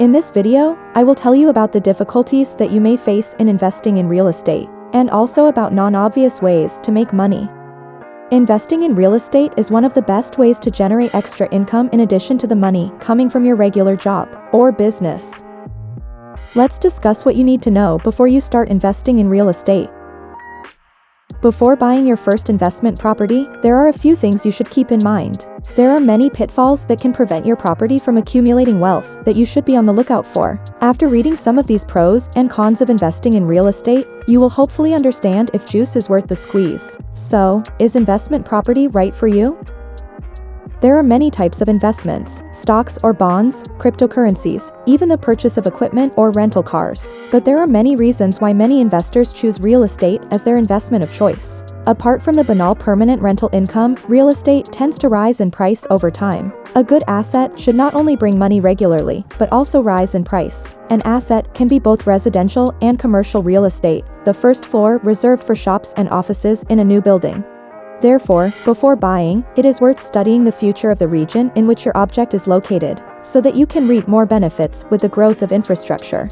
In this video, I will tell you about the difficulties that you may face in investing in real estate, and also about non-obvious ways to make money. Investing in real estate is one of the best ways to generate extra income in addition to the money coming from your regular job or business. Let's discuss what you need to know before you start investing in real estate. Before buying your first investment property, there are a few things you should keep in mind. There are many pitfalls that can prevent your property from accumulating wealth that you should be on the lookout for. After reading some of these pros and cons of investing in real estate, you will hopefully understand if juice is worth the squeeze. So, is investment property right for you? There are many types of investments: stocks or bonds, cryptocurrencies, even the purchase of equipment or rental cars. But there are many reasons why many investors choose real estate as their investment of choice. Apart from the banal permanent rental income, real estate tends to rise in price over time. A good asset should not only bring money regularly, but also rise in price. An asset can be both residential and commercial real estate, the first floor reserved for shops and offices in a new building. Therefore, before buying, it is worth studying the future of the region in which your object is located, so that you can reap more benefits with the growth of infrastructure.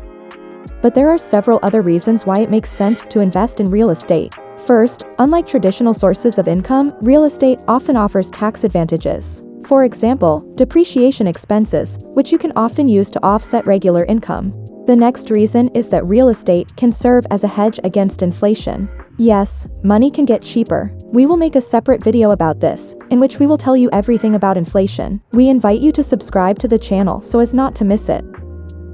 But there are several other reasons why it makes sense to invest in real estate. First, unlike traditional sources of income, real estate often offers tax advantages. For example, depreciation expenses, which you can often use to offset regular income. The next reason is that real estate can serve as a hedge against inflation. Yes, money can get cheaper. We will make a separate video about this, in which we will tell you everything about inflation. We invite you to subscribe to the channel so as not to miss it.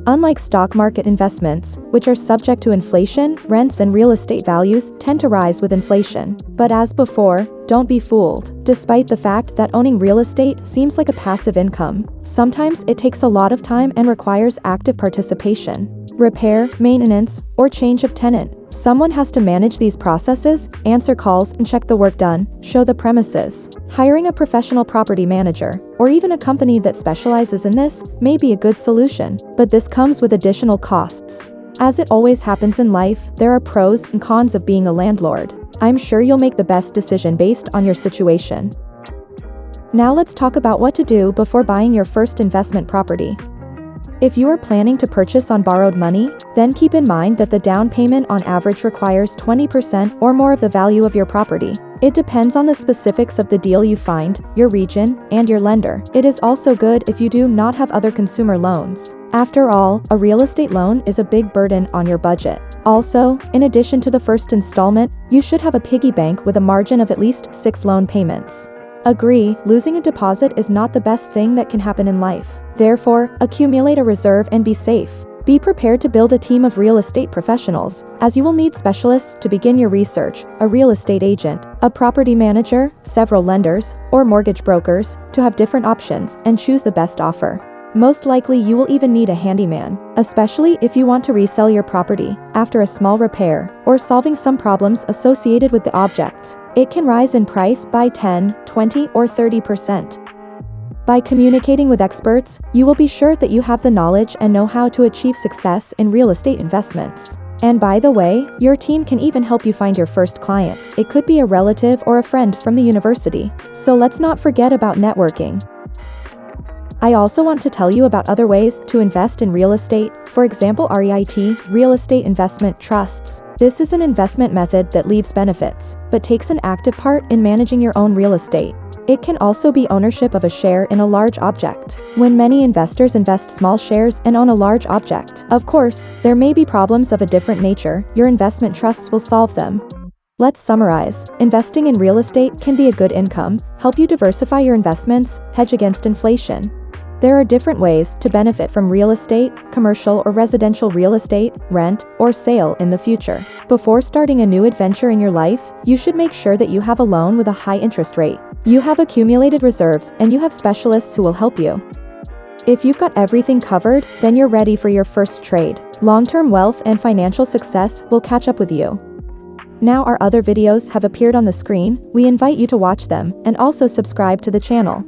Unlike stock market investments, which are subject to inflation, rents and real estate values tend to rise with inflation. But as before, don't be fooled. Despite the fact that owning real estate seems like a passive income, sometimes it takes a lot of time and requires active participation. Repair, maintenance, or change of tenant. Someone has to manage these processes, answer calls and check the work done, show the premises. Hiring a professional property manager, or even a company that specializes in this, may be a good solution, but this comes with additional costs. As it always happens in life, there are pros and cons of being a landlord. I'm sure you'll make the best decision based on your situation. Now let's talk about what to do before buying your first investment property. If you are planning to purchase on borrowed money, then keep in mind that the down payment on average requires 20% or more of the value of your property. It depends on the specifics of the deal you find, your region, and your lender. It is also good if you do not have other consumer loans. After all, a real estate loan is a big burden on your budget. Also, in addition to the first installment, you should have a piggy bank with a margin of at least 6 loan payments. Agree, losing a deposit is not the best thing that can happen in life. Therefore, accumulate a reserve and be safe. Be prepared to build a team of real estate professionals, as you will need specialists to begin your research, a real estate agent, a property manager, several lenders, or mortgage brokers, to have different options and choose the best offer. Most likely you will even need a handyman, especially if you want to resell your property after a small repair or solving some problems associated with the object. It can rise in price by 10, 20, or 30%. By communicating with experts, you will be sure that you have the knowledge and know how to achieve success in real estate investments. And by the way, your team can even help you find your first client. It could be a relative or a friend from the university. So let's not forget about networking. I also want to tell you about other ways to invest in real estate, for example REIT, Real Estate Investment Trusts. This is an investment method that leaves benefits, but takes an active part in managing your own real estate. It can also be ownership of a share in a large object. When many investors invest small shares and own a large object, of course, there may be problems of a different nature. Your investment trusts will solve them. Let's summarize. Investing in real estate can be a good income, help you diversify your investments, hedge against inflation. There are different ways to benefit from real estate, commercial or residential real estate, rent, or sale in the future. Before starting a new adventure in your life, you should make sure that you have a loan with a high interest rate. You have accumulated reserves and you have specialists who will help you. If you've got everything covered, then you're ready for your first trade. Long-term wealth and financial success will catch up with you. Now our other videos have appeared on the screen. We invite you to watch them and also subscribe to the channel.